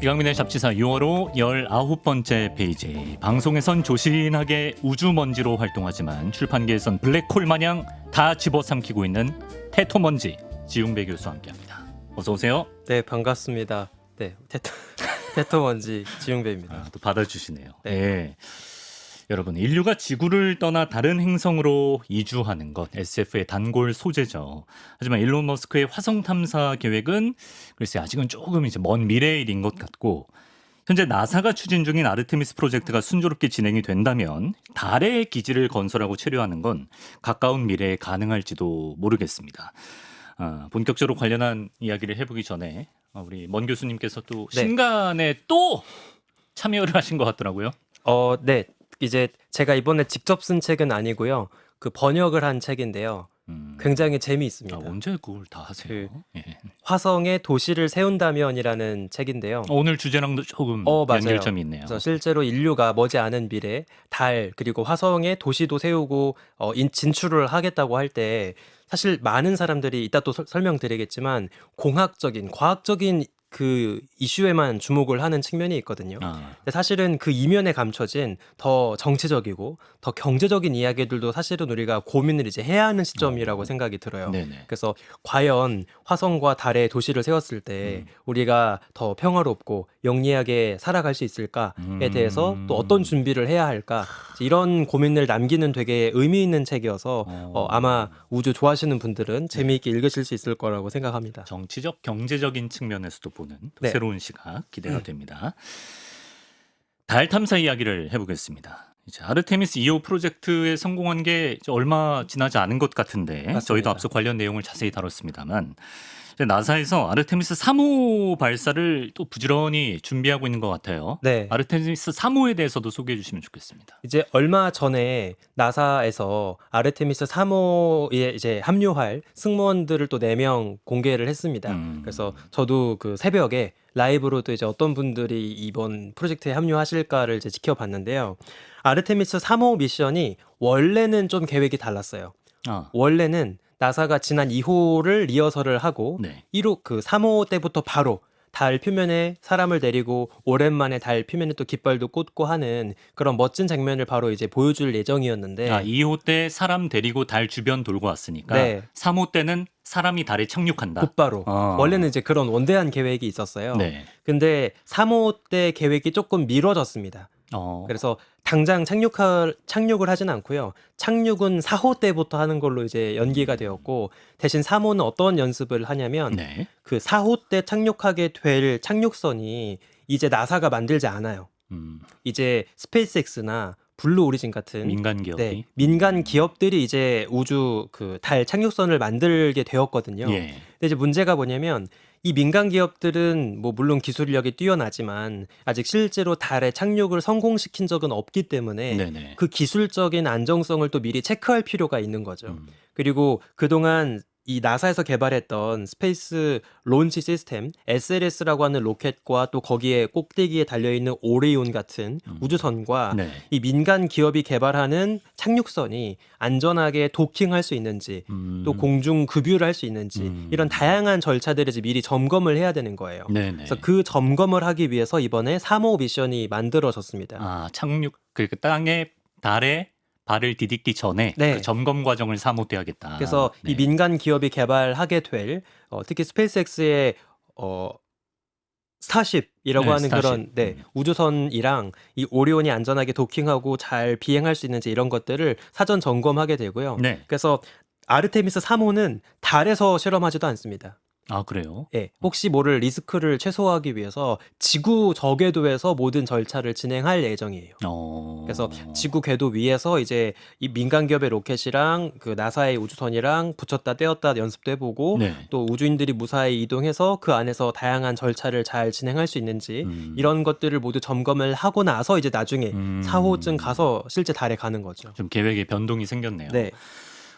이강민의 잡지사 6월호 19번째 페이지. 방송에선 조신하게 우주먼지로 활동하지만 출판계에선 블랙홀 마냥 다 집어삼키고 있는 테토먼지 지웅배 교수와 함께합니다. 어서 오세요. 네, 반갑습니다. 네, 테토먼지 지웅배입니다. 또 받아주시네요. 네. 네. 여러분, 인류가 지구를 떠나 다른 행성으로 이주하는 것, SF의 단골 소재죠. 하지만 일론 머스크의 화성 탐사 계획은 글쎄 아직은 조금 이제 먼 미래의 일인 것 같고, 현재 나사가 추진 중인 아르테미스 프로젝트가 순조롭게 진행이 된다면 달에 기지를 건설하고 체류하는 건 가까운 미래에 가능할지도 모르겠습니다. 본격적으로 관련한 이야기를 해보기 전에 우리 먼 교수님께서 또 네. 신간에 또 참여를 하신 것 같더라고요. 네. 이제 제가 이번에 직접 쓴 책은 아니고요. 그 번역을 한 책인데요. 굉장히 재미있습니다. 언제 그걸 다 하세요? 예. 화성에 도시를 세운다면이라는 책인데요. 오늘 주제랑도 조금 맞아요. 연결점이 있네요. 그래서 실제로 인류가 머지않은 미래 달 그리고 화성에 도시도 세우고 진출을 하겠다고 할 때 사실 많은 사람들이 이따 또 설명드리겠지만 공학적인 과학적인 그 이슈에만 주목을 하는 측면이 있거든요. 근데 사실은 그 이면에 감춰진 더 정치적이고 더 경제적인 이야기들도 사실은 우리가 고민을 이제 해야 하는 시점이라고 생각이 들어요. 네네. 그래서 과연 화성과 달에 도시를 세웠을 때 우리가 더 평화롭고 영리하게 살아갈 수 있을까에 대해서 또 어떤 준비를 해야 할까 이런 고민을 남기는 되게 의미 있는 책이어서 아마 우주 좋아하시는 분들은 재미있게 읽으실 수 있을 거라고 생각합니다. 정치적, 경제적인 측면에서도 보는 또 네. 새로운 시각 기대가 됩니다. 달 탐사 이야기를 해보겠습니다. 이제 아르테미스 2호 프로젝트에 성공한 게 이제 얼마 지나지 않은 것 같은데 맞습니다. 저희도 앞서 관련 내용을 자세히 다뤘습니다만 이제 나사에서 아르테미스 3호 발사를 또 부지런히 준비하고 있는 것 같아요. 네. 아르테미스 3호에 대해서도 소개해 주시면 좋겠습니다. 이제 얼마 전에 나사에서 아르테미스 3호에 이제 합류할 승무원들을 또 4명 공개를 했습니다. 그래서 저도 그 새벽에 라이브로도 이제 어떤 분들이 이번 프로젝트에 합류하실까를 이제 지켜봤는데요. 아르테미스 3호 미션이 원래는 좀 계획이 달랐어요. 원래는 나사가 지난 2호를 리허설을 하고 네. 1호 그 3호 때부터 바로 달 표면에 사람을 내리고 오랜만에 달 표면에 또 깃발도 꽂고 하는 그런 멋진 장면을 바로 이제 보여줄 예정이었는데 2호 때 사람 데리고 달 주변 돌고 왔으니까 네. 3호 때는 사람이 달에 착륙한다. 곧바로 원래는 이제 그런 원대한 계획이 있었어요. 네. 근데 3호 때 계획이 조금 미뤄졌습니다. 그래서 당장 착륙을 하진 않고요. 착륙은 4호 때부터 하는 걸로 이제 연기가 되었고 대신 3호는 어떤 연습을 하냐면 네. 그 4호 때 착륙하게 될 착륙선이 이제 나사가 만들지 않아요. 이제 스페이스X나 블루 오리진 같은 민간 기업이 민간 기업들이 이제 우주 그 달 착륙선을 만들게 되었거든요. 예. 근데 이제 문제가 뭐냐면 이 민간 기업들은 뭐 물론 기술력이 뛰어나지만 아직 실제로 달에 착륙을 성공시킨 적은 없기 때문에 네네. 그 기술적인 안정성을 또 미리 체크할 필요가 있는 거죠. 그리고 그동안 이 나사에서 개발했던 스페이스 론치 시스템 SLS라고 하는 로켓과 또 거기에 꼭대기에 달려있는 오리온 같은 우주선과 네. 이 민간 기업이 개발하는 착륙선이 안전하게 도킹할 수 있는지 또 공중 급유를 할 수 있는지 이런 다양한 절차들을 이제 미리 점검을 해야 되는 거예요. 네네. 그래서 그 점검을 하기 위해서 이번에 3호 미션이 만들어졌습니다. 착륙 그 땅에 달에 발을 디딛기 전에 네. 그 점검 과정을 3호 때 하겠다. 그래서 네. 이 민간 기업이 개발하게 될 특히 스페이스X의 스타쉽이라고 네, 하는 스타쉽. 그런 우주선이랑 이 오리온이 안전하게 도킹하고 잘 비행할 수 있는지 이런 것들을 사전 점검하게 되고요. 네. 그래서 아르테미스 3호는 달에서 실험하지도 않습니다. 그래요? 예, 혹시 모를 리스크를 최소화하기 위해서 지구 저궤도에서 모든 절차를 진행할 예정이에요. 그래서 지구 궤도 위에서 이제 이 민간 기업의 로켓이랑 그 나사의 우주선이랑 붙였다 떼었다 연습도 해보고 네. 또 우주인들이 무사히 이동해서 그 안에서 다양한 절차를 잘 진행할 수 있는지 이런 것들을 모두 점검을 하고 나서 이제 나중에 4호쯤 가서 실제 달에 가는 거죠. 좀 계획에 변동이 생겼네요. 네.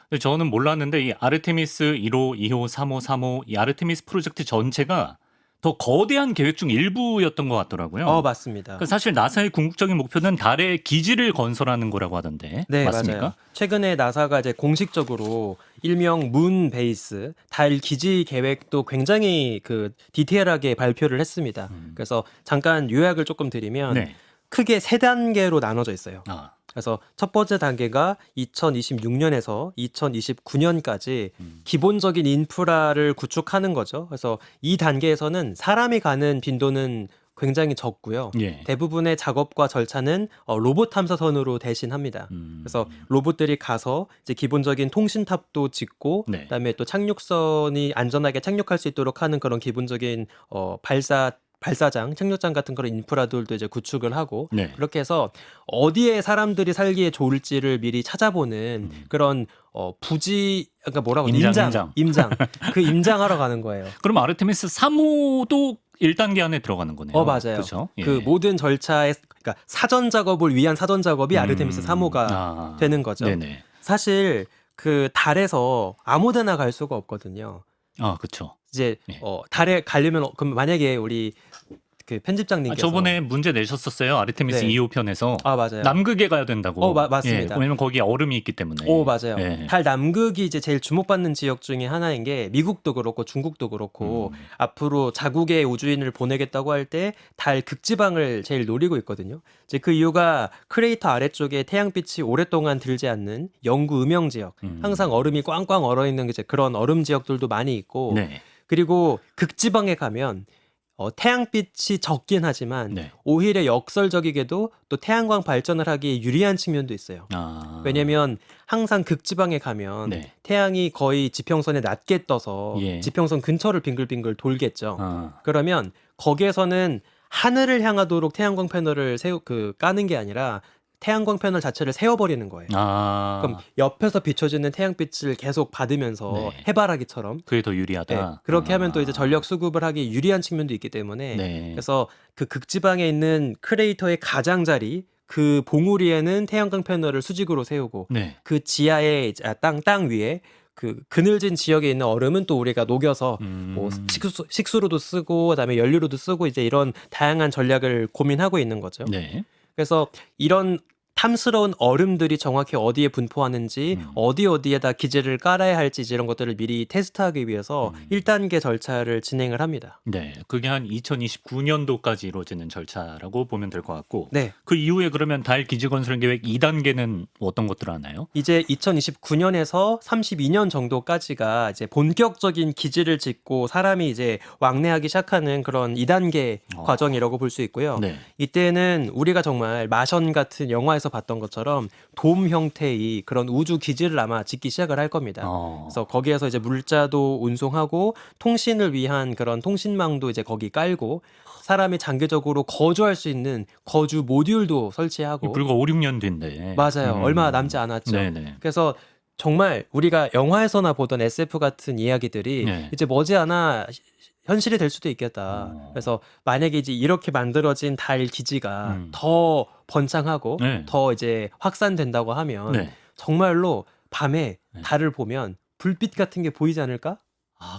근데 저는 몰랐는데 이 아르테미스 1호, 2호, 3호, 3호 이 아르테미스 프로젝트 전체가 더 거대한 계획 중 일부였던 것 같더라고요. 맞습니다. 그러니까 사실 나사의 궁극적인 목표는 달에 기지를 건설하는 거라고 하던데 네, 맞습니까? 맞아요. 최근에 나사가 이제 공식적으로 일명 문 베이스 달 기지 계획도 굉장히 그 디테일하게 발표를 했습니다. 그래서 잠깐 요약을 조금 드리면 네. 크게 세 단계로 나눠져 있어요. 아, 그래서 첫 번째 단계가 2026년에서 2029년까지 기본적인 인프라를 구축하는 거죠. 그래서 이 단계에서는 사람이 가는 빈도는 굉장히 적고요. 예. 대부분의 작업과 절차는 로봇 탐사선으로 대신합니다. 그래서 로봇들이 가서 이제 기본적인 통신탑도 짓고 네. 그다음에 또 착륙선이 안전하게 착륙할 수 있도록 하는 그런 기본적인 발사장, 착륙장 같은 그런 인프라들도 이제 구축을 하고 네. 그렇게 해서 어디에 사람들이 살기에 좋을지를 미리 찾아보는 그런 부지 그러니까 뭐라고 임장 그 임장하러 가는 거예요. 그럼 아르테미스 3호도 1단계 안에 들어가는 거네요. 맞아요. 그렇죠? 예. 그 모든 절차에 그러니까 사전 작업을 위한 사전 작업이 아르테미스 3호가 되는 거죠. 네네. 사실 그 달에서 아무데나 갈 수가 없거든요. 아, 그렇죠. 이제 예. 달에 가려면 그럼 만약에 우리 그 편집장님께서 저번에 문제 내셨었어요. 아르테미스 네. 2호 편에서 맞아요. 남극에 가야 된다고. 맞습니다. 예, 왜냐면 거기에 얼음이 있기 때문에. 맞아요. 예. 달 남극이 이제 제일 주목받는 지역 중에 하나인 게 미국도 그렇고 중국도 그렇고 앞으로 자국의 우주인을 보내겠다고 할 때 달 극지방을 제일 노리고 있거든요. 이제 그 이유가 크레이터 아래쪽에 태양빛이 오랫동안 들지 않는 영구 음영 지역, 항상 얼음이 꽝꽝 얼어 있는 이제 그런 얼음 지역들도 많이 있고, 네. 그리고 극지방에 가면 태양빛이 적긴 하지만 네. 오히려 역설적이게도 또 태양광 발전을 하기에 유리한 측면도 있어요. 왜냐면 항상 극지방에 가면 네. 태양이 거의 지평선에 낮게 떠서 예. 지평선 근처를 빙글빙글 돌겠죠. 그러면 거기에서는 하늘을 향하도록 태양광 패널을 까는 게 아니라 태양광 패널 자체를 세워버리는 거예요. 그럼 옆에서 비춰지는 태양빛을 계속 받으면서 네. 해바라기처럼 그게 더 유리하다. 네, 그렇게 하면 또 이제 전력 수급을 하기 유리한 측면도 있기 때문에 네. 그래서 그 극지방에 있는 크레이터의 가장자리 그 봉우리에는 태양광 패널을 수직으로 세우고 네. 그 지하에 땅 위에 그 그늘진 지역에 있는 얼음은 또 우리가 녹여서 뭐 식수로도 쓰고 그다음에 연료로도 쓰고 이제 이런 다양한 전략을 고민하고 있는 거죠. 네. 그래서 이런 탐스러운 얼음들이 정확히 어디에 분포하는지 어디에다 기지를 깔아야 할지 이런 것들을 미리 테스트하기 위해서 1단계 절차를 진행을 합니다. 네. 그게 한 2029년도까지 이루어지는 절차라고 보면 될 것 같고. 네. 그 이후에 그러면 달 기지 건설 계획 2단계는 어떤 것들 하나요? 이제 2029년에서 32년 정도까지가 이제 본격적인 기지를 짓고 사람이 이제 왕래하기 시작하는 그런 2단계 과정이라고 볼 수 있고요. 네. 이때는 우리가 정말 마션 같은 영화에서 봤던 것처럼 돔 형태의 그런 우주 기지를 아마 짓기 시작을 할 겁니다. 그래서 거기에서 이제 물자도 운송하고 통신을 위한 그런 통신망도 이제 거기 깔고 사람이 장기적으로 거주할 수 있는 거주 모듈도 설치하고 불과 5, 6년 뒤인데. 맞아요. 얼마 남지 않았죠. 네네. 그래서 정말 우리가 영화에서나 보던 SF 같은 이야기들이 네. 이제 머지않아 현실이 될 수도 있겠다. 그래서 만약에 이제 이렇게 만들어진 달 기지가 더 번창하고 네. 더 이제 확산된다고 하면 네. 정말로 밤에 달을 보면 불빛 같은 게 보이지 않을까?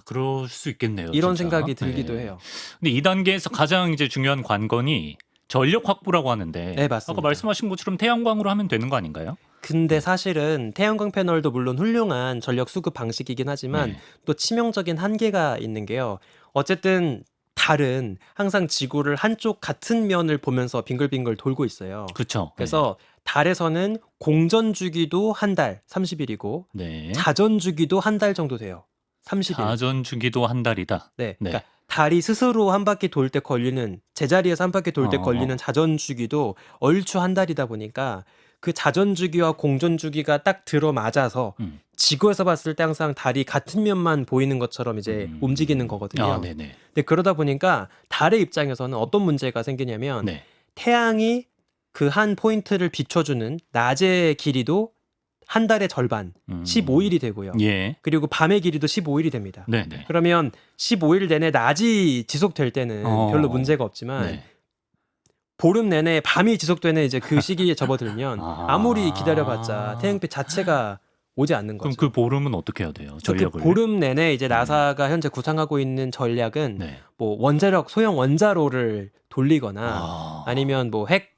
그럴 수 있겠네요. 이런 진짜. 생각이 들기도 네. 해요. 근데 2단계에서 가장 이제 중요한 관건이 전력 확보라고 하는데 네, 맞습니다. 아까 말씀하신 것처럼 태양광으로 하면 되는 거 아닌가요? 근데 사실은 태양광 패널도 물론 훌륭한 전력 수급 방식이긴 하지만 네. 또 치명적인 한계가 있는 게요. 어쨌든 달은 항상 지구를 한쪽 같은 면을 보면서 빙글빙글 돌고 있어요. 그렇죠. 그래서 달에서는 공전 주기도 한 달 30일이고 네. 자전 주기도 한 달 정도 돼요. 30일. 자전 주기도 한 달이다. 네. 네. 그러니까 달이 스스로 한 바퀴 돌 때 걸리는 제자리에서 한 바퀴 돌 때 어. 걸리는 자전 주기도 얼추 한 달이다 보니까 그 자전 주기와 공전 주기가 딱 들어맞아서 지구에서 봤을 때 항상 달이 같은 면만 보이는 것처럼 이제 움직이는 거거든요. 네네. 근데 그러다 보니까 달의 입장에서는 어떤 문제가 생기냐면 네. 태양이 그 한 포인트를 비춰주는 낮의 길이도 한 달의 절반, 15일이 되고요. 예. 그리고 밤의 길이도 15일이 됩니다. 네네. 그러면 15일 내내 낮이 지속될 때는 별로 문제가 없지만 네. 보름 내내 밤이 지속되는 이제 그 시기에 접어들면 아. 아무리 기다려봤자 태양빛 자체가 오지 않는 그럼 거죠. 그 보름은 어떻게 해야 돼요? 그래서 그 전력을. 보름 내내 이제 나사가 현재 구상하고 있는 전략은 네. 뭐 원자력 소형 원자로를 돌리거나 아니면 뭐 핵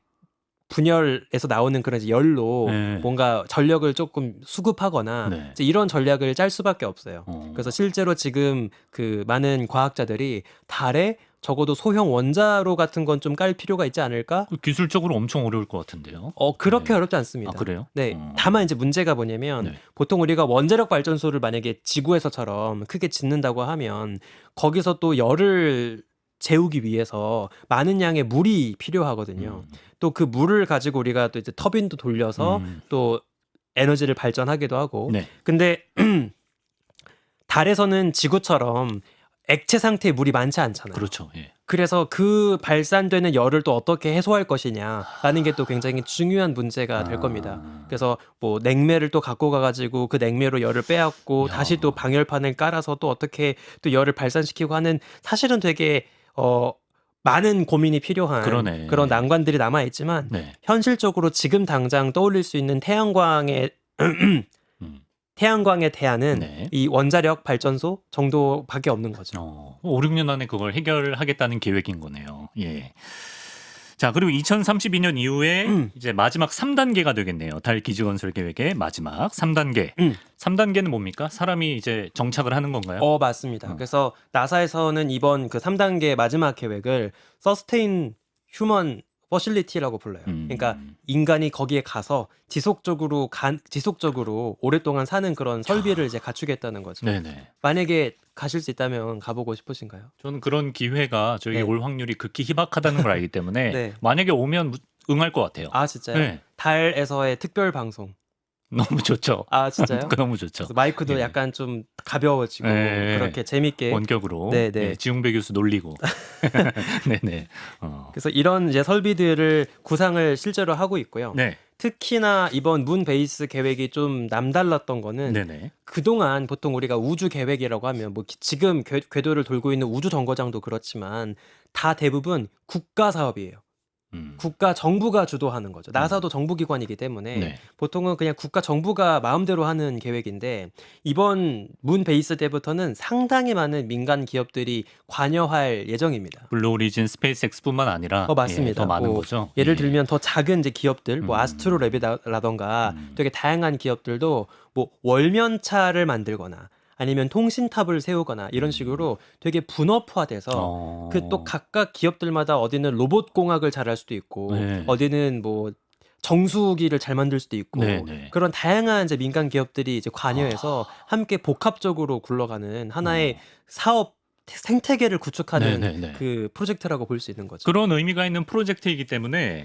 분열에서 나오는 그런 이제 열로 네. 뭔가 전력을 조금 수급하거나 네. 이제 이런 전략을 짤 수밖에 없어요. 어. 그래서 실제로 지금 그 많은 과학자들이 달에 적어도 소형 원자로 같은 건 좀 깔 필요가 있지 않을까? 그 기술적으로 엄청 어려울 것 같은데요. 그렇게 네. 어렵지 않습니다. 아, 그래요? 네. 다만 이제 문제가 뭐냐면 네. 보통 우리가 원자력 발전소를 만약에 지구에서처럼 크게 짓는다고 하면 거기서 또 열을 재우기 위해서 많은 양의 물이 필요하거든요. 또 그 물을 가지고 우리가 또 이제 터빈도 돌려서 또 에너지를 발전하기도 하고. 네. 근데 달에서는 지구처럼 액체 상태의 물이 많지 않잖아요. 그렇죠. 예. 그래서 그 발산되는 열을 또 어떻게 해소할 것이냐라는 게 또 굉장히 중요한 문제가 될 겁니다. 그래서 뭐 냉매를 또 갖고 가가지고 그 냉매로 열을 빼앗고 야. 다시 또 방열판을 깔아서 또 어떻게 또 열을 발산시키고 하는 사실은 되게 많은 고민이 필요한 그러네. 그런 난관들이 남아 있지만 네. 현실적으로 지금 당장 떠올릴 수 있는 태양광의 태양광의 대안은 네. 이 원자력 발전소 정도밖에 없는 거죠. 5, 6년 안에 그걸 해결하겠다는 계획인 거네요. 예. 자, 그리고 2032년 이후에 이제 마지막 3단계가 되겠네요. 달 기지 건설 계획의 마지막 3단계. 3단계는 뭡니까? 사람이 이제 정착을 하는 건가요? 맞습니다. 그래서 나사에서는 이번 그 3단계 마지막 계획을 서스테인 휴먼 퍼실리티라고 불러요. 그러니까 인간이 거기에 가서 지속적으로 오랫동안 사는 그런 설비를 이제 갖추겠다는 거죠. 네네. 만약에 가실 수 있다면 가보고 싶으신가요? 저는 그런 기회가 저에게 네. 올 확률이 극히 희박하다는 걸 알기 때문에 네. 만약에 오면 응할 것 같아요. 아 진짜요? 네. 달에서의 특별 방송. 너무 좋죠. 아 진짜요? 너무 좋죠. 그래서 마이크도 예. 약간 좀 가벼워지고 네. 그렇게 재밌게. 원격으로 네, 네. 예, 지웅배 교수 놀리고. 네네. 그래서 이런 이제 설비들을 구상을 실제로 하고 있고요. 네. 특히나 이번 문 베이스 계획이 좀 남달랐던 거는 네네. 그동안 보통 우리가 우주 계획이라고 하면 뭐 지금 궤도를 돌고 있는 우주 정거장도 그렇지만 다 대부분 국가 사업이에요. 국가 정부가 주도하는 거죠. 나사도 정부기관이기 때문에 네. 보통은 그냥 국가 정부가 마음대로 하는 계획인데 이번 문 베이스 때부터는 상당히 많은 민간 기업들이 관여할 예정입니다. 블루 오리진 스페이스X뿐만 아니라 맞습니다. 예, 더 많은 뭐 거죠. 예를 예. 들면 더 작은 이제 기업들, 뭐 아스트로랩이라던가 되게 다양한 기업들도 뭐 월면차를 만들거나 아니면 통신탑을 세우거나 이런 식으로 되게 분업화돼서 그 또 각각 기업들마다 어디는 로봇 공학을 잘할 수도 있고 네. 어디는 뭐 정수기를 잘 만들 수도 있고 네네. 그런 다양한 이제 민간 기업들이 이제 관여해서 함께 복합적으로 굴러가는 하나의 사업 생태계를 구축하는 네네네. 그 프로젝트라고 볼 수 있는 거죠. 그런 의미가 있는 프로젝트이기 때문에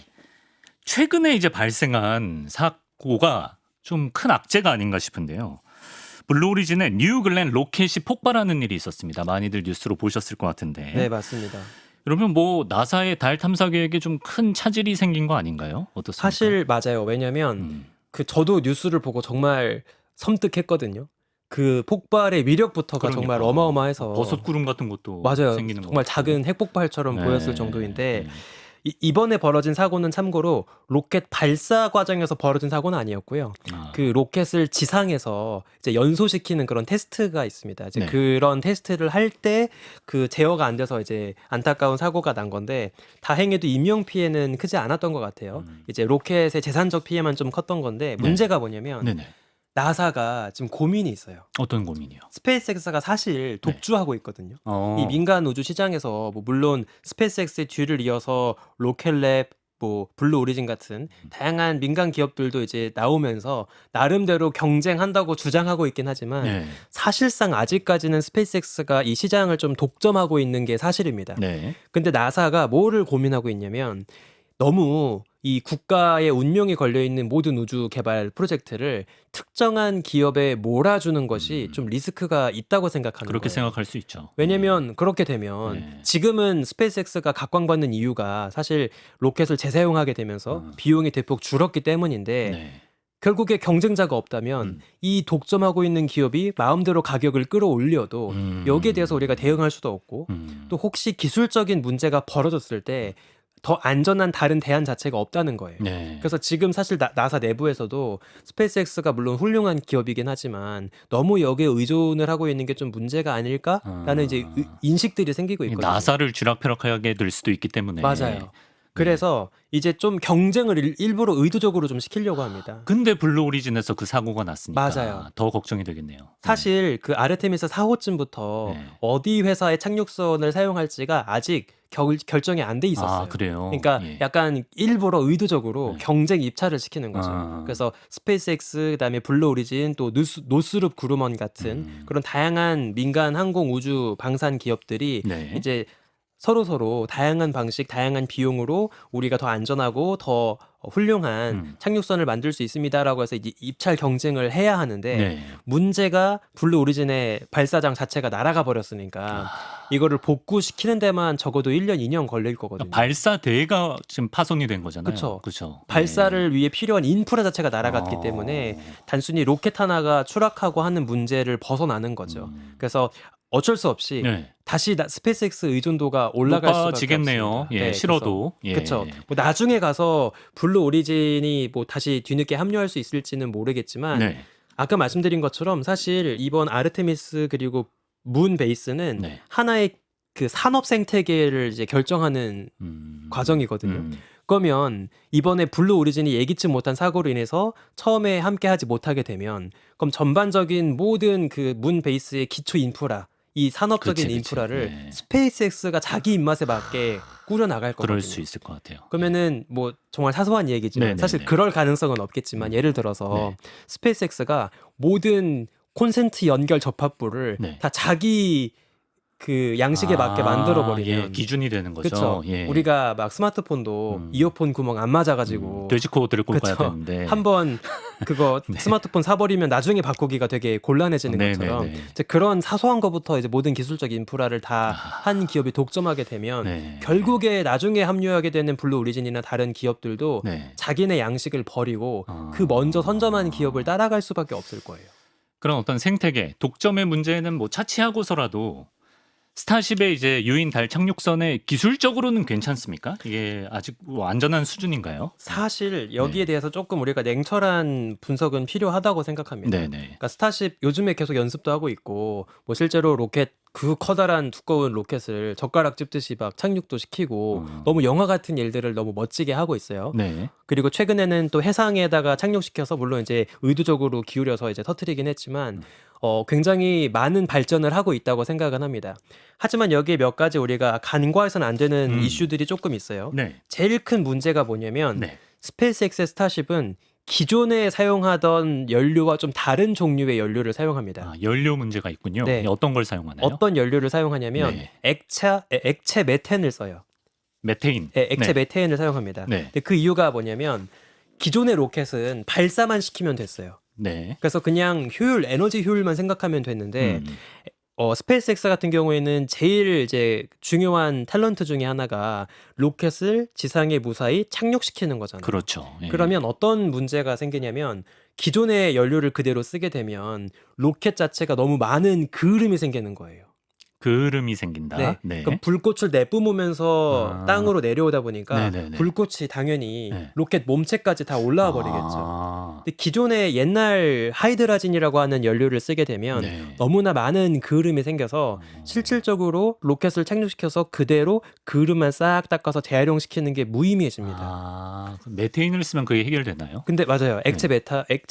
최근에 이제 발생한 사고가 좀 큰 악재가 아닌가 싶은데요. 블루 오리진의 뉴 글렌 로켓이 폭발하는 일이 있었습니다. 많이들 뉴스로 보셨을 것 같은데. 네, 맞습니다. 그러면 뭐 나사의 달 탐사 계획에 좀 큰 차질이 생긴 거 아닌가요? 어떻습니까? 사실 맞아요. 왜냐면 그 저도 뉴스를 보고 정말 섬뜩했거든요. 그 폭발의 위력부터가 정말 그러니까. 어마어마해서 버섯 구름 같은 것도 맞아요. 생기는 거 정말 작은 핵폭발처럼 네. 보였을 정도인데 이번에 벌어진 사고는 참고로 로켓 발사 과정에서 벌어진 사고는 아니었고요. 그 로켓을 지상에서 이제 연소시키는 그런 테스트가 있습니다. 이제 네. 그런 테스트를 할 때 그 제어가 안 돼서 이제 안타까운 사고가 난 건데 다행히도 인명 피해는 크지 않았던 것 같아요. 이제 로켓의 재산적 피해만 좀 컸던 건데 문제가 뭐냐면 네네. 나사가 지금 고민이 있어요. 어떤 고민이요? 스페이스X가 사실 독주하고 있거든요. 어. 이 민간 우주 시장에서 뭐 물론 스페이스X의 뒤를 이어서 로켓랩, 뭐 블루 오리진 같은 다양한 민간 기업들도 이제 나오면서 나름대로 경쟁한다고 주장하고 있긴 하지만 네. 사실상 아직까지는 스페이스X가 이 시장을 좀 독점하고 있는 게 사실입니다. 네. 근데 나사가 뭐를 고민하고 있냐면 너무 이 국가의 운명이 걸려 있는 모든 우주 개발 프로젝트를 특정한 기업에 몰아주는 것이 좀 리스크가 있다고 생각하는 그렇게 거예요. 생각할 수 있죠. 왜냐면 그렇게 되면 네. 지금은 스페이스X가 각광받는 이유가 사실 로켓을 재사용하게 되면서 비용이 대폭 줄었기 때문인데 네. 결국에 경쟁자가 없다면 이 독점하고 있는 기업이 마음대로 가격을 끌어올려도 여기에 대해서 우리가 대응할 수도 없고 또 혹시 기술적인 문제가 벌어졌을 때 더 안전한 다른 대안 자체가 없다는 거예요. 네. 그래서 지금 사실 나사 내부에서도 스페이스X가 물론 훌륭한 기업이긴 하지만 너무 여기에 의존을 하고 있는 게 좀 문제가 아닐까라는 이제 인식들이 생기고 이 있거든요. 나사를 쥐락펴락하게 될 수도 있기 때문에. 맞아요. 그래서 이제 좀 경쟁을 일부러 의도적으로 좀 시키려고 합니다. 근데 블루 오리진에서 그 사고가 났으니까 맞아요. 더 걱정이 되겠네요. 사실 그 아르테미스 4호쯤부터 네. 어디 회사의 착륙선을 사용할지가 아직 결정이 안 돼 있었어요. 아, 그래요? 그러니까 예. 약간 일부러 의도적으로 네. 경쟁 입찰을 시키는 거죠. 아. 그래서 스페이스X 그다음에 블루 오리진 또 노스룹 그루먼 같은 그런 다양한 민간 항공 우주 방산 기업들이 네. 이제 서로 다양한 방식, 다양한 비용으로 우리가 더 안전하고 더 훌륭한 착륙선을 만들 수 있습니다라고 해서 이제 입찰 경쟁을 해야 하는데 네. 문제가 블루 오리진의 발사장 자체가 날아가 버렸으니까 이거를 복구시키는 데만 적어도 1년, 2년 걸릴 거거든요. 발사 대회가 지금 파손이 된 거잖아요. 그쵸. 그렇죠. 발사를 위해 필요한 인프라 자체가 날아갔기 때문에 단순히 로켓 하나가 추락하고 하는 문제를 벗어나는 거죠. 그래서 어쩔 수 없이 네. 다시 스페이스X 의존도가 올라갈 수밖에 높아지겠네요. 없습니다. 예, 네, 싫어도. 예. 그렇죠. 뭐 나중에 가서 블루 오리진이 뭐 다시 뒤늦게 합류할 수 있을지는 모르겠지만 네. 아까 말씀드린 것처럼 사실 이번 아르테미스 그리고 문 베이스는 네. 하나의 그 산업 생태계를 이제 결정하는 과정이거든요. 그러면 이번에 블루 오리진이 예기치 못한 사고로 인해서 처음에 함께하지 못하게 되면 그럼 전반적인 모든 그 문 베이스의 기초 인프라 이 산업적인 그치. 인프라를 네. 스페이스X가 자기 입맛에 맞게 꾸려 나갈 거거든요. 그럴 수 있을 것 같아요. 그러면은 뭐 정말 사소한 얘기지만 네네네. 사실 그럴 가능성은 없겠지만 예를 들어서 네. 스페이스X가 모든 콘센트 연결 접합부를 네. 다 자기 그 양식에 맞게 만들어 버리면 예, 기준이 되는 거죠. 그렇죠. 예. 우리가 막 스마트폰도 이어폰 구멍 안 맞아가지고 돼지코드를 꼽아야 그쵸. 되는데 한번 그거 스마트폰 사버리면 나중에 바꾸기가 되게 곤란해지는 네, 것처럼 네, 네. 이제 그런 사소한 것부터 이제 모든 기술적 인프라를 다 한 기업이 독점하게 되면 네. 결국에 나중에 합류하게 되는 블루 오리진이나 다른 기업들도 네. 자기네 양식을 버리고 그 먼저 선점한 기업을 따라갈 수밖에 없을 거예요. 그런 어떤 생태계, 독점의 문제는 뭐 차치하고서라도 스타쉽의 이제 유인 달 착륙선에 기술적으로는 괜찮습니까? 이게 아직 뭐 안전한 수준인가요? 사실 여기에 대해서 조금 우리가 냉철한 분석은 필요하다고 생각합니다. 네네. 그러니까 스타쉽 요즘에 계속 연습도 하고 있고 뭐 실제로 로켓 그 커다란 두꺼운 로켓을 젓가락 찝듯이 막 착륙도 시키고 너무 영화 같은 일들을 너무 멋지게 하고 있어요. 네. 그리고 최근에는 또 해상에다가 착륙시켜서 물론 이제 의도적으로 기울여서 이제 터트리긴 했지만 굉장히 많은 발전을 하고 있다고 생각은 합니다. 하지만 여기에 몇 가지 우리가 간과해서는 안 되는 이슈들이 조금 있어요. 네. 제일 큰 문제가 뭐냐면 네. 스페이스X의 스타쉽은 기존에 사용하던 연료와 좀 다른 종류의 연료를 사용합니다. 아, 연료 문제가 있군요. 네. 어떤 걸 사용하나요? 어떤 연료를 사용하냐면 네. 액체 메탄을 써요. 메테인. 네, 액체 네. 메탄을 사용합니다. 네. 근데 그 이유가 뭐냐면 기존의 로켓은 발사만 시키면 됐어요. 네. 그래서 그냥 에너지 효율만 생각하면 됐는데 스페이스X 같은 경우에는 제일 이제 중요한 탤런트 중에 하나가 로켓을 지상에 무사히 착륙시키는 거잖아요. 그렇죠. 예. 그러면 어떤 문제가 생기냐면 기존의 연료를 그대로 쓰게 되면 로켓 자체가 너무 많은 그을음이 생기는 거예요. 그을음이 생긴다. 네. 네. 그럼 불꽃을 내뿜으면서 땅으로 내려오다 보니까 네네네. 불꽃이 당연히 네. 로켓 몸체까지 다 올라와 버리겠죠. 아. 근데 기존의 옛날 하이드라진이라고 하는 연료를 쓰게 되면 네. 너무나 많은 그을음이 생겨서 실질적으로 로켓을 착륙시켜서 그대로 그을음만 싹 닦아서 재활용시키는 게 무의미해집니다. 아, 메테인을 쓰면 그게 해결되나요? 근데 맞아요. 액체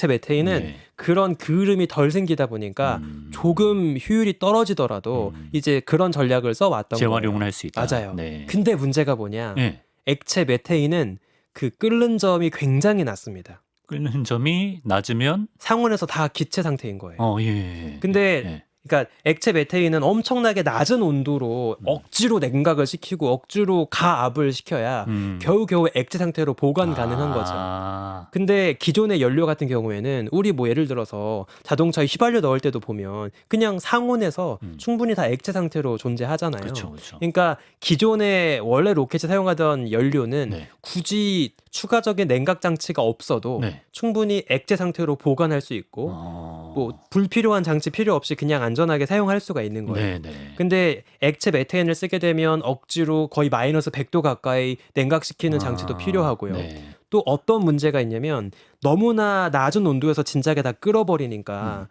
메테인은 네. 그런 그을음이 덜 생기다 보니까 조금 효율이 떨어지더라도 이제 그런 전략을 써왔던 재활용을 거예요. 할 수 있다. 맞아요. 네. 근데 문제가 뭐냐? 네. 액체 메테인은 그 끓는 점이 굉장히 낮습니다. 끓는 점이 낮으면 상온에서 다 기체 상태인 거예요. 예. 근데 예. 그러니까 액체 메테인은 엄청나게 낮은 온도로 억지로 냉각을 시키고 억지로 가압을 시켜야 겨우겨우 액체 상태로 보관 가능한 거죠. 아. 근데 기존의 연료 같은 경우에는 우리 뭐 예를 들어서 자동차에 휘발유 넣을 때도 보면 그냥 상온에서 충분히 다 액체 상태로 존재하잖아요. 그렇죠. 그렇죠. 그러니까 기존에 원래 로켓에 사용하던 연료는 네. 굳이 추가적인 냉각 장치가 없어도 네. 충분히 액체 상태로 보관할 수 있고 뭐 불필요한 장치 필요 없이 그냥 안전하게 사용할 수가 있는 거예요. 네네. 근데 액체 메테인을 쓰게 되면 억지로 거의 마이너스 100도 가까이 냉각시키는 장치도 아, 필요하고요. 네. 또 어떤 문제가 있냐면 너무나 낮은 온도에서 진작에 다 끓어버리니까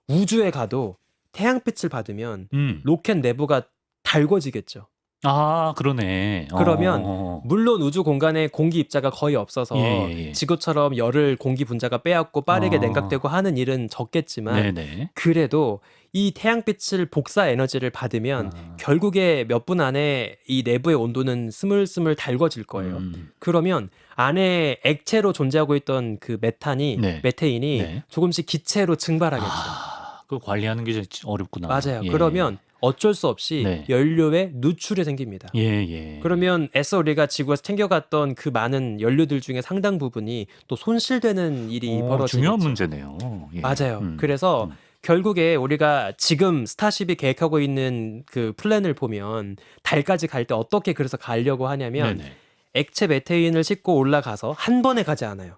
우주에 가도 태양빛을 받으면 로켓 내부가 달궈지겠죠. 아, 그러네. 그러면 물론 우주 공간에 공기 입자가 거의 없어서 예. 지구처럼 열을 공기 분자가 빼앗고 빠르게 아. 냉각되고 하는 일은 적겠지만 네네. 그래도 이 태양빛을 복사 에너지를 받으면 결국에 몇 분 안에 이 내부의 온도는 스물스물 달궈질 거예요. 그러면 안에 액체로 존재하고 있던 그 네. 메테인이 네. 조금씩 기체로 증발하겠죠. 그거 관리하는 게 어렵구나. 맞아요. 예. 그러면 어쩔 수 없이 네. 연료에 누출이 생깁니다. 예. 그러면 애써 우리가 지구에서 챙겨갔던 그 많은 연료들 중에 상당 부분이 또 손실되는 일이 벌어지겠죠. 중요한 문제네요. 예. 맞아요. 그래서 결국에 우리가 지금 스타쉽이 계획하고 있는 그 플랜을 보면 달까지 갈 때 어떻게 그래서 가려고 하냐면 네네. 액체 메테인을 싣고 올라가서 한 번에 가지 않아요.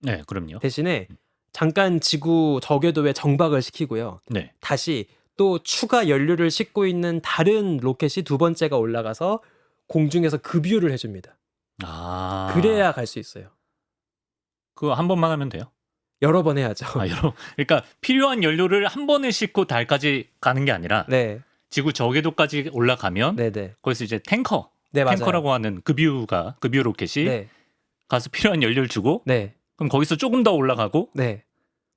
네, 그럼요. 대신에 잠깐 지구 저궤도에 정박을 시키고요. 네. 다시 또 추가 연료를 싣고 있는 다른 로켓이 두 번째가 올라가서 공중에서 급유를 해줍니다. 아. 그래야 갈 수 있어요. 그거 한 번만 하면 돼요? 여러 번 해야죠. 그러니까 필요한 연료를 한 번에 싣고 달까지 가는 게 아니라 네, 지구 저궤도까지 올라가면 네. 거기서 이제 탱커, 네, 맞아요. 탱커라고 하는 급유 로켓이 네, 가서 필요한 연료를 주고 네, 그럼 거기서 조금 더 올라가고 네,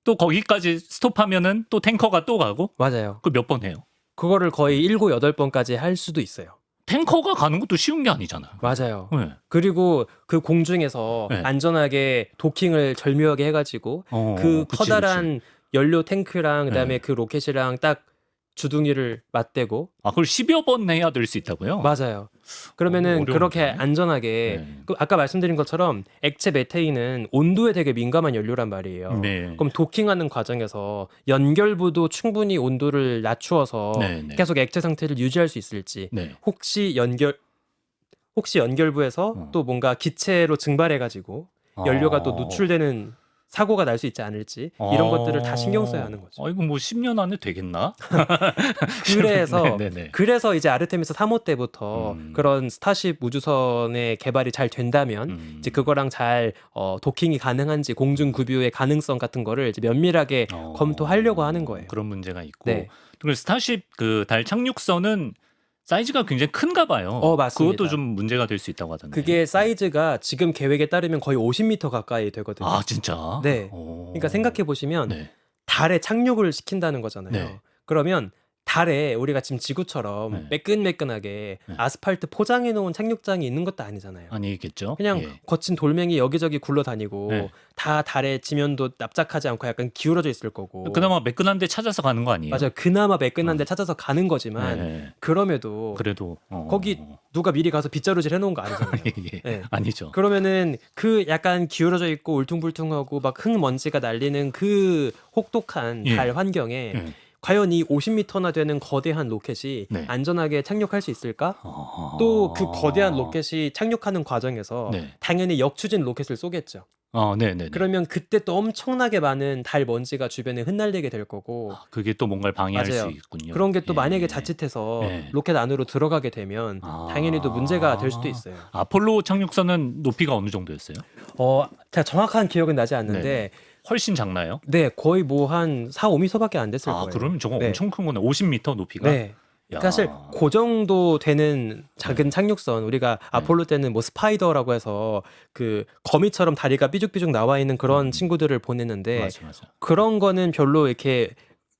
또 거기까지 스톱하면은 또 탱커가 또 가고 맞아요. 그 몇 번 해요? 그거를 거의 7, 8번까지 할 수도 있어요. 탱커가 가는 것도 쉬운 게 아니잖아요. 맞아요. 네. 그리고 그 공중에서 네. 안전하게 도킹을 절묘하게 해가지고 그 그치. 커다란 연료 탱크랑 그다음에 네. 그 로켓이랑 딱 주둥이를 맞대고 그걸 10여 번 해야 될 수 있다고요? 맞아요. 그러면은 어려운데? 그렇게 안전하게 네. 그 아까 말씀드린 것처럼 액체 메테인은 온도에 되게 민감한 연료란 말이에요. 네. 그럼 도킹하는 과정에서 연결부도 충분히 온도를 낮추어서 네. 계속 액체 상태를 유지할 수 있을지 네. 혹시 연결부에서 또 뭔가 기체로 증발해가지고 연료가 또 누출되는 사고가 날 수 있지 않을지 이런 것들을 다 신경 써야 하는 거죠. 이거 뭐 10년 안에 되겠나? 그래서 네네. 그래서 이제 아르테미스 3호 때부터 그런 스타쉽 우주선의 개발이 잘 된다면 이제 그거랑 잘 도킹이 가능한지 공중 급유의 가능성 같은 거를 이제 면밀하게 검토하려고 하는 거예요. 그런 문제가 있고. 네. 그리고 스타쉽 그 달 착륙선은 사이즈가 굉장히 큰가 봐요. 맞습니다. 그것도 좀 문제가 될 수 있다고 하던데. 그게 사이즈가 지금 계획에 따르면 거의 50m 가까이 되거든요. 아, 진짜? 네. 그러니까 생각해 보시면 네. 달에 착륙을 시킨다는 거잖아요. 네. 그러면 달에 우리가 지금 지구처럼 네. 매끈매끈하게 네. 아스팔트 포장해 놓은 착륙장이 있는 것도 아니잖아요. 아니겠죠? 그냥 예. 거친 돌멩이 여기저기 굴러다니고 네. 다 달의 지면도 납작하지 않고 약간 기울어져 있을 거고. 그나마 매끈한 데 찾아서 가는 거 아니에요? 맞아요. 그나마 매끈한 데 찾아서 가는 거지만 네. 그럼에도 그래도 거기 누가 미리 가서 빗자루질 해놓은 거 아니잖아요. 예. 네. 아니죠. 그러면은 그 약간 기울어져 있고 울퉁불퉁하고 막 흙먼지가 날리는 그 혹독한 예. 달 환경에 예. 과연 이 50m나 되는 거대한 로켓이 네. 안전하게 착륙할 수 있을까? 또 그 거대한 로켓이 착륙하는 과정에서 네. 당연히 역추진 로켓을 쏘겠죠. 네네네. 그러면 그때 또 엄청나게 많은 달 먼지가 주변에 흩날리게 될 거고 그게 또 뭔가를 방해할 맞아요. 수 있군요. 그런 게 또 예. 만약에 자칫해서 예. 로켓 안으로 들어가게 되면 당연히 또 문제가 될 수도 있어요. 아폴로 착륙선은 높이가 어느 정도였어요? 제가 정확한 기억은 나지 않는데 네. 훨씬 작나요? 네, 거의 뭐 한 4, 5m밖에 안 됐을 거예요. 그러면 저거 네. 엄청 큰 거네. 50m 높이가? 네. 야. 사실 그 정도 되는 작은 착륙선 우리가 아폴로 때는 뭐 스파이더라고 해서 그 거미처럼 다리가 삐죽삐죽 나와 있는 그런 친구들을 보냈는데 맞아. 그런 거는 별로 이렇게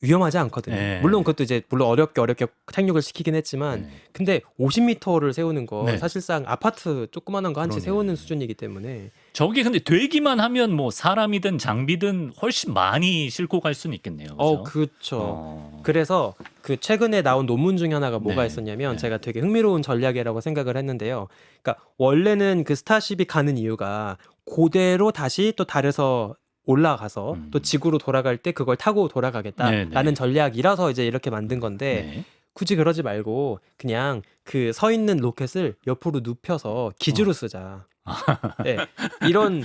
위험하지 않거든요. 네. 물론 그것도 이제 물론 어렵게 착륙을 시키긴 했지만 네. 근데 50m를 세우는 거 네. 사실상 아파트 조그만한 거 한 채 그러네. 세우는 수준이기 때문에 저게 근데 되기만 하면 뭐 사람이든 장비든 훨씬 많이 싣고 갈 수는 있겠네요. 그죠? 그렇죠. 그래서 그 최근에 나온 논문 중에 하나가 뭐가 네. 있었냐면 네. 제가 되게 흥미로운 전략이라고 생각을 했는데요. 그러니까 원래는 그 스타쉽이 가는 이유가 그대로 다시 또 달에서 올라가서 또 지구로 돌아갈 때 그걸 타고 돌아가겠다라는 네. 전략이라서 이제 이렇게 만든 건데 네. 굳이 그러지 말고 그냥 그 서 있는 로켓을 옆으로 눕혀서 기지로 쓰자. 네, 이런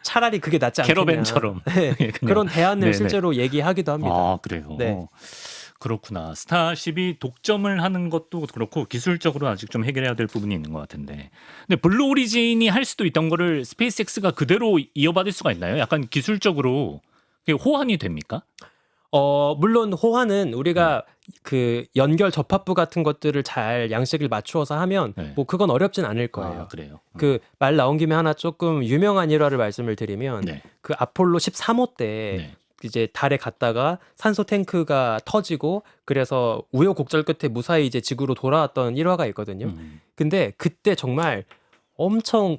차라리 그게 낫지 않겠냐. 캐러밴처럼. 네, 그냥. 그런 대안을 네네. 실제로 얘기하기도 합니다. 그래요. 네. 그렇구나. 스타쉽이 독점을 하는 것도 그렇고 기술적으로 아직 좀 해결해야 될 부분이 있는 것 같은데. 근데 블루 오리진이 할 수도 있던 거를 스페이스X가 그대로 이어받을 수가 있나요? 약간 기술적으로 그게 호환이 됩니까? 물론 호환은 우리가 그 연결 접합부 같은 것들을 잘 양식을 맞추어서 하면 네. 뭐 그건 어렵진 않을 거예요. 아, 그래요. 그 말 나온 김에 하나 조금 유명한 일화를 말씀을 드리면 네. 그 아폴로 13호 때 네. 이제 달에 갔다가 산소 탱크가 터지고 그래서 우여곡절 끝에 무사히 이제 지구로 돌아왔던 일화가 있거든요. 근데 그때 정말 엄청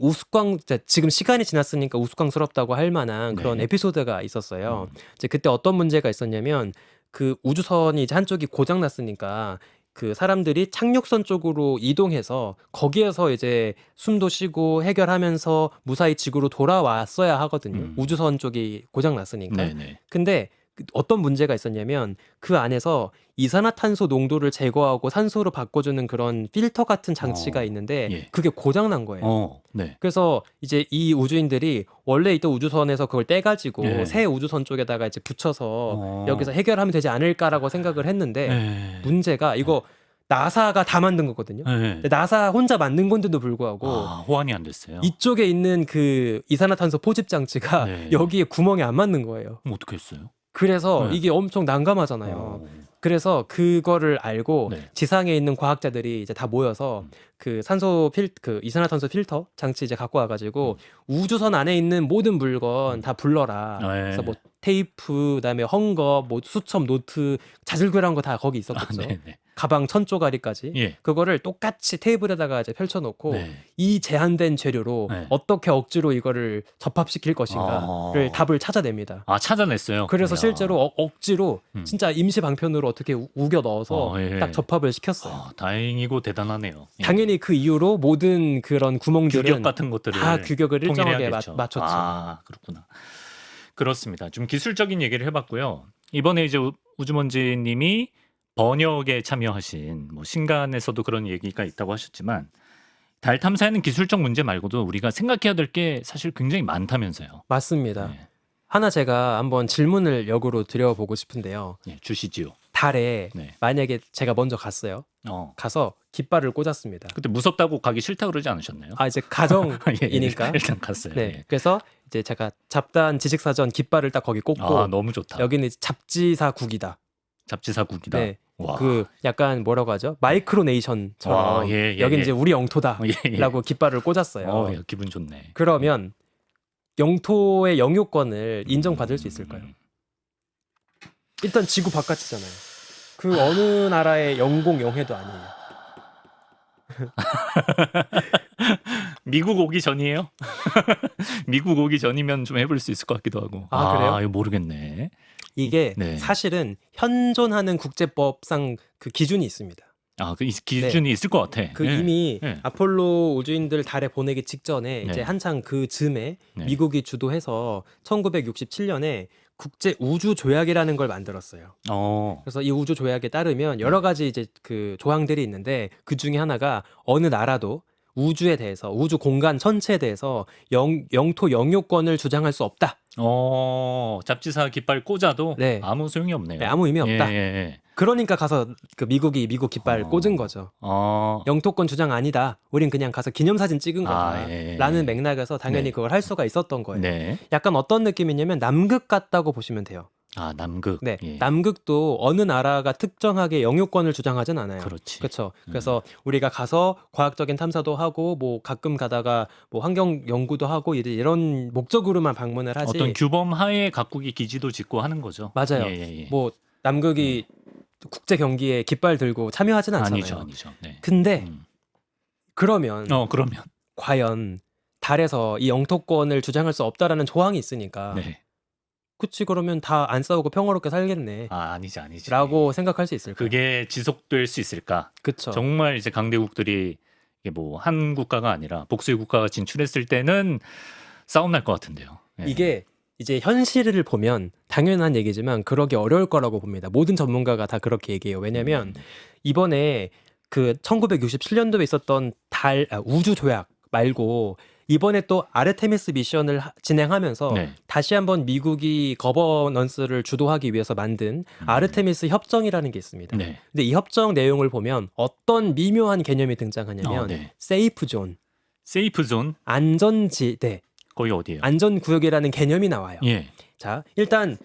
지금 시간이 지났으니까 우스꽝스럽다고 할 만한 그런 네. 에피소드가 있었어요. 이제 그때 어떤 문제가 있었냐면 그 우주선이 이제 한쪽이 고장 났으니까 그 사람들이 착륙선 쪽으로 이동해서 거기에서 이제 숨도 쉬고 해결하면서 무사히 지구로 돌아왔어야 하거든요. 우주선 쪽이 고장 났으니까. 네네. 근데 어떤 문제가 있었냐면 그 안에서 이산화탄소 농도를 제거하고 산소로 바꿔주는 그런 필터 같은 장치가 있는데 예. 그게 고장 난 거예요. 네. 그래서 이제 이 우주인들이 원래 있던 우주선에서 그걸 떼가지고 예. 새 우주선 쪽에다가 이제 붙여서 여기서 해결하면 되지 않을까라고 생각을 했는데 네. 문제가 이거 나사가 다 만든 거거든요. 네. 근데 나사 혼자 만든 건데도 불구하고 호환이 안 됐어요. 이쪽에 있는 그 이산화탄소 포집 장치가 네. 여기에 구멍이 안 맞는 거예요. 그럼 어떻게 했어요? 그래서 네. 이게 엄청 난감하잖아요. 그래서 그거를 알고 네. 지상에 있는 과학자들이 이제 다 모여서 그 그 이산화탄소 필터 장치 이제 갖고 와가지고 우주선 안에 있는 모든 물건 다 불러라. 네. 그래서 뭐 테이프, 그다음에 헝겊, 뭐 수첩, 노트, 자질구레한 거 다 거기 있었겠죠. 네네. 가방 1000조가리까지. 예. 그거를 똑같이 테이블에다가 이제 펼쳐놓고 네. 이 제한된 재료로 네. 어떻게 억지로 이거를 접합시킬 것인가를 답을 찾아냅니다. 찾아냈어요. 그래서 이야. 실제로 억지로 진짜 임시 방편으로 어떻게 우겨 넣어서 예. 딱 접합을 시켰어요. 다행이고 대단하네요. 예. 당연히 그 이후로 모든 그런 구멍들은 규격 같은 것들을 다 규격을 일정하게 통일해야겠죠. 맞췄죠. 그렇구나. 그렇습니다. 좀 기술적인 얘기를 해봤고요. 이번에 이제 우주먼지님이 번역에 참여하신 뭐 신간에서도 그런 얘기가 있다고 하셨지만 달 탐사에는 기술적 문제 말고도 우리가 생각해야 될 게 사실 굉장히 많다면서요. 맞습니다. 네. 하나 제가 한번 질문을 역으로 드려보고 싶은데요. 예, 주시지요. 달에 네. 만약에 제가 먼저 갔어요. 가서 깃발을 꽂았습니다. 그때 무섭다고 가기 싫다 그러지 않으셨나요? 이제 가정이니까. 일단 갔어요. 네. 예. 그래서 이제 제가 잡다한 지식사전 깃발을 딱 거기 꽂고 너무 좋다. 여기는 이제 잡지사국이다. 잡지사국이다. 네. 와. 그 약간 뭐라고 하죠? 마이크로네이션처럼 여기 이제 우리 영토다라고 예. 깃발을 꽂았어요. 예, 기분 좋네. 그러면 영토의 영유권을 인정받을 수 있을까요? 일단 지구 바깥이잖아요. 그 어느 나라의 영공 영해도 아니에요. 미국 오기 전이에요? 미국 오기 전이면 좀 해볼 수 있을 것 같기도 하고. 그래요? 이거 모르겠네. 이게 네. 사실은 현존하는 국제법상 그 기준이 있습니다. 그 기준이 있을 것 같아. 그 예. 이미 예. 아폴로 우주인들 달에 보내기 직전에 네. 이제 한창 그 즈음에 네. 미국이 주도해서 1967년에 국제 우주 조약이라는 걸 만들었어요. 그래서 이 우주 조약에 따르면 여러 가지 이제 그 조항들이 있는데 그 중에 하나가 어느 나라도 우주에 대해서 우주 공간 전체에 대해서 영토 영유권을 주장할 수 없다. 잡지사 깃발 꽂아도 네. 아무 소용이 없네요. 네, 아무 의미 없다. 예. 그러니까 가서 그 미국 깃발 꽂은 거죠. 영토권 주장 아니다. 우린 그냥 가서 기념사진 찍은 거다. 라는 맥락에서 당연히 네. 그걸 할 수가 있었던 거예요. 네. 약간 어떤 느낌이냐면 남극 같다고 보시면 돼요. 남극. 네, 예. 남극도 어느 나라가 특정하게 영유권을 주장하진 않아요. 그렇지. 그렇죠. 그래서 우리가 가서 과학적인 탐사도 하고 뭐 가끔 가다가 뭐 환경 연구도 하고 이런 목적으로만 방문을 하지. 어떤 규범 하에 각국이 기지도 짓고 하는 거죠. 맞아요. 예. 뭐 남극이 국제 경기에 깃발 들고 참여하진 않잖아요. 아니죠. 네. 근데 그러면 그러면 과연 달에서 이 영토권을 주장할 수 없다라는 조항이 있으니까 네. 그치 그러면 다 안 싸우고 평화롭게 살겠네. 아니지. 라고 생각할 수 있을까요? 그게 지속될 수 있을까? 그쵸. 정말 이제 강대국들이 이게 뭐 한 국가가 아니라 복수의 국가가 진출했을 때는 싸움 날 것 같은데요. 예. 이게 이제 현실을 보면 당연한 얘기지만 그러기 어려울 거라고 봅니다. 모든 전문가가 다 그렇게 얘기해요. 왜냐면 이번에 그 1967년도에 있었던 우주 조약 말고 이번에 또 아르테미스 미션을 진행하면서 네. 다시 한번 미국이 거버넌스를 주도하기 위해서 만든 아르테미스 협정이라는 게 있습니다. 네. 근데 이 협정 내용을 보면 어떤 미묘한 개념이 등장하냐면 네. 세이프 존, 세이프 존 안전지대, 거기 어디예요? 안전구역이라는 개념이 나와요. 예. 자, 일단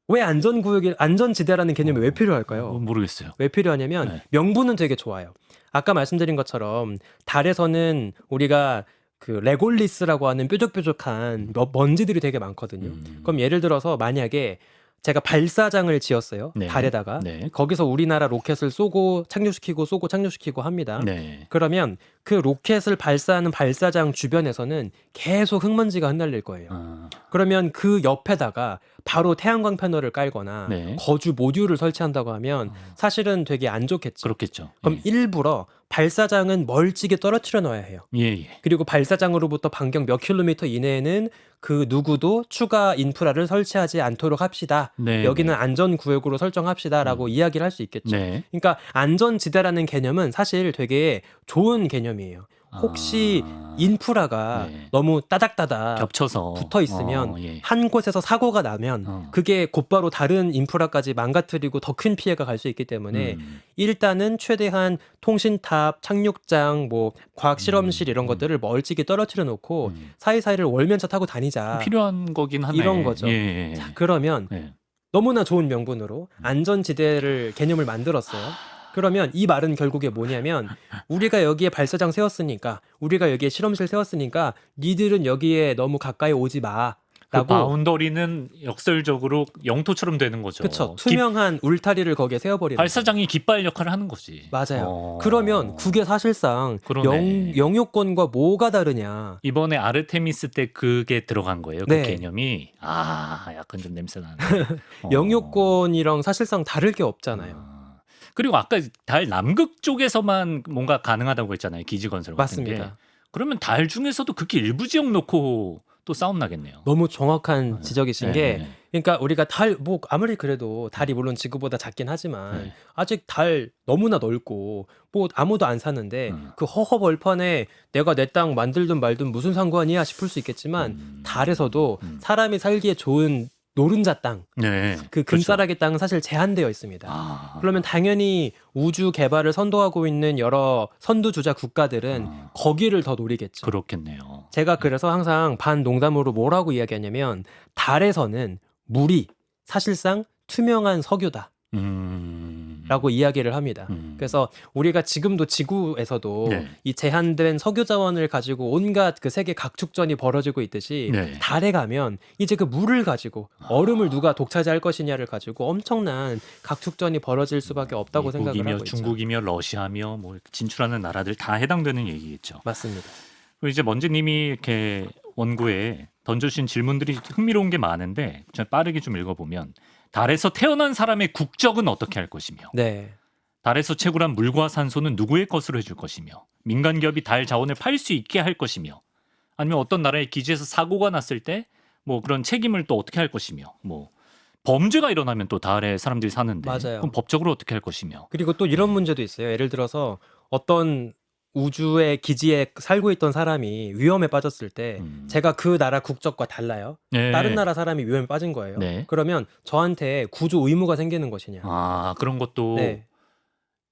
왜 안전지대라는 개념이 왜 필요할까요? 모르겠어요. 왜 필요하냐면 네. 명분은 되게 좋아요. 아까 말씀드린 것처럼 달에서는 우리가 그 레골리스라고 하는 뾰족뾰족한 먼지들이 되게 많거든요. 그럼 예를 들어서 만약에 제가 발사장을 지었어요. 네. 달에다가 네. 거기서 우리나라 로켓을 쏘고 착륙시키고 합니다. 네. 그러면 그 로켓을 발사하는 발사장 주변에서는 계속 흙먼지가 흩날릴 거예요. 아, 그러면 그 옆에다가 바로 태양광 패널을 깔거나 네. 거주 모듈을 설치한다고 하면 사실은 되게 안 좋겠죠. 그렇겠죠. 그럼 일부러 발사장은 멀찍이 떨어뜨려 놔야 해요. 예, 예. 그리고 발사장으로부터 반경 몇 킬로미터 이내에는 그 누구도 추가 인프라를 설치하지 않도록 합시다. 네, 여기는 네. 안전구역으로 설정합시다라고 이야기를 할 수 있겠죠. 네. 그러니까 안전지대라는 개념은 사실 되게 좋은 개념이에요. 혹시 아, 인프라가 네. 너무 따닥따닥 겹쳐서 붙어 있으면 예. 한 곳에서 사고가 나면 그게 곧바로 다른 인프라까지 망가뜨리고 더 큰 피해가 갈 수 있기 때문에 일단은 최대한 통신탑, 착륙장, 뭐 과학 실험실 이런 것들을 멀찍이 떨어뜨려 놓고 사이사이를 월면차 타고 다니자. 필요한 거긴 하네. 이런 거죠. 예, 예. 자, 그러면 예. 너무나 좋은 명분으로 안전지대를 개념을 만들었어요. 그러면 이 말은 결국에 뭐냐면 우리가 여기에 발사장 세웠으니까 우리가 여기에 실험실 세웠으니까 니들은 여기에 너무 가까이 오지 마. 그 라고 바운더리는 역설적으로 영토처럼 되는 거죠. 그쵸. 투명한 울타리를 거기에 세워버리는 발사장이 깃발 역할을 하는 거지. 맞아요. 그러면 그게 사실상 그러네. 영유권과 뭐가 다르냐. 이번에 아르테미스 때 그게 들어간 거예요. 네. 그 개념이. 아, 약간 좀 냄새 나네. 영유권이랑 사실상 다를 게 없잖아요. 그리고 아까 달 남극 쪽에서만 뭔가 가능하다고 했잖아요. 기지 건설 같은 게. 맞습니다. 그러면 달 중에서도 그렇게 일부 지역 놓고 또 싸움 나겠네요. 너무 정확한 지적이신 네, 게 네. 그러니까 우리가 달 뭐 아무리 그래도 달이 물론 지구보다 작긴 하지만 네. 아직 달 너무나 넓고 뭐 아무도 안 사는데 그 허허벌판에 내가 내 땅 만들든 말든 무슨 상관이야 싶을 수 있겠지만 달에서도 사람이 살기에 좋은 노른자 땅, 네. 그 그렇죠. 금싸라기 땅은 사실 제한되어 있습니다. 아, 그러면 당연히 우주 개발을 선도하고 있는 여러 선두주자 국가들은 거기를 더 노리겠죠. 그렇겠네요. 제가 그래서 항상 반 농담으로 뭐라고 이야기하냐면 달에서는 물이 사실상 투명한 석유다. 라고 이야기를 합니다. 그래서 우리가 지금도 지구에서도 네. 이 제한된 석유 자원을 가지고 온갖 그 세계 각축전이 벌어지고 있듯이 네. 달에 가면 이제 그 물을 가지고 얼음을 누가 독차지할 것이냐를 가지고 엄청난 각축전이 벌어질 수밖에 없다고 생각을 미국이며 하고 있죠. 중국이며 러시아며 뭐 진출하는 나라들 다 해당되는 얘기겠죠. 맞습니다. 그리고 이제 먼지님이 이렇게 원고에 던져주신 질문들이 흥미로운 게 많은데 좀 빠르게 좀 읽어보면 달에서 태어난 사람의 국적은 어떻게 할 것이며 네. 달에서 채굴한 물과 산소는 누구의 것으로 해줄 것이며 민간 기업이 달 자원을 팔 수 있게 할 것이며 아니면 어떤 나라의 기지에서 사고가 났을 때 뭐 그런 책임을 또 어떻게 할 것이며 뭐 범죄가 일어나면 또 달에 사람들이 사는데 맞아요. 그럼 법적으로 어떻게 할 것이며 그리고 또 이런 문제도 있어요. 예를 들어서 어떤 우주의 기지에 살고 있던 사람이 위험에 빠졌을 때 제가 그 나라 국적과 달라요. 네. 다른 나라 사람이 위험에 빠진 거예요. 네. 그러면 저한테 구조 의무가 생기는 것이냐. 아 그런 것도 네.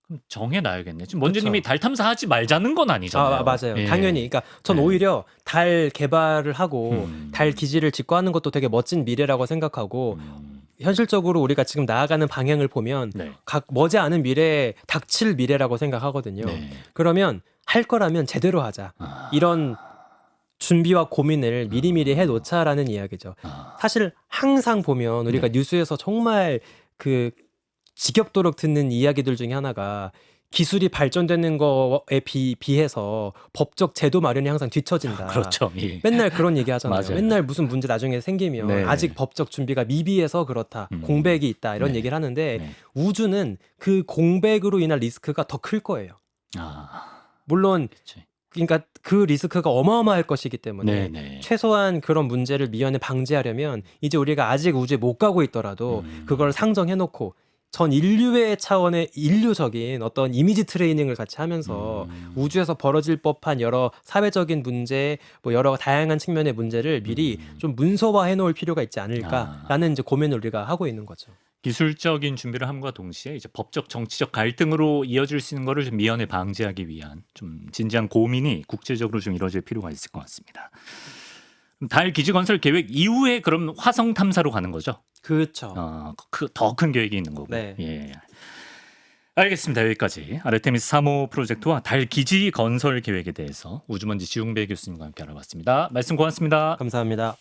그럼 정해놔야겠네. 지금 먼지님이 달 탐사하지 말자는 건 아니잖아요. 맞아요. 예. 당연히. 그러니까 전 네. 오히려 달 개발을 하고 달 기지를 짓고 하는 것도 되게 멋진 미래라고 생각하고 현실적으로 우리가 지금 나아가는 방향을 보면 네. 각 머지않은 미래에 닥칠 미래라고 생각하거든요. 네. 그러면 할 거라면 제대로 하자. 아. 이런 준비와 고민을 미리미리 해놓자라는 이야기죠. 사실 항상 보면 우리가 뉴스에서 정말 그 지겹도록 듣는 이야기들 중에 하나가 기술이 발전되는 거에 비해서 법적 제도 마련이 항상 뒤처진다. 그렇죠. 예. 맨날 그런 얘기 하잖아요. 맞아요. 맨날 무슨 문제 나중에 생기면 네. 아직 법적 준비가 미비해서 그렇다. 공백이 있다. 이런 네. 얘기를 하는데 네. 우주는 그 공백으로 인한 리스크가 더 클 거예요. 아, 물론 그치. 그러니까 그 리스크가 어마어마할 것이기 때문에 네네. 최소한 그런 문제를 미연에 방지하려면 이제 우리가 아직 우주에 못 가고 있더라도 그걸 상정해놓고 전 인류의 차원의 인류적인 어떤 이미지 트레이닝을 같이 하면서 우주에서 벌어질 법한 여러 사회적인 문제, 뭐 여러 다양한 측면의 문제를 미리 좀 문서화해 놓을 필요가 있지 않을까라는 이제 고민을 우리가 하고 있는 거죠. 기술적인 준비를 함과 동시에 이제 법적 정치적 갈등으로 이어질 수 있는 거를 좀 미연에 방지하기 위한 좀 진지한 고민이 국제적으로 좀 이루어질 필요가 있을 것 같습니다. 달 기지 건설 계획 이후에 그럼 화성 탐사로 가는 거죠? 그렇죠. 더 큰 계획이 있는 거고. 네. 예. 알겠습니다. 여기까지 아르테미스 3호 프로젝트와 달 기지 건설 계획에 대해서 우주먼지 지웅배 교수님과 함께 알아봤습니다. 말씀 고맙습니다. 감사합니다.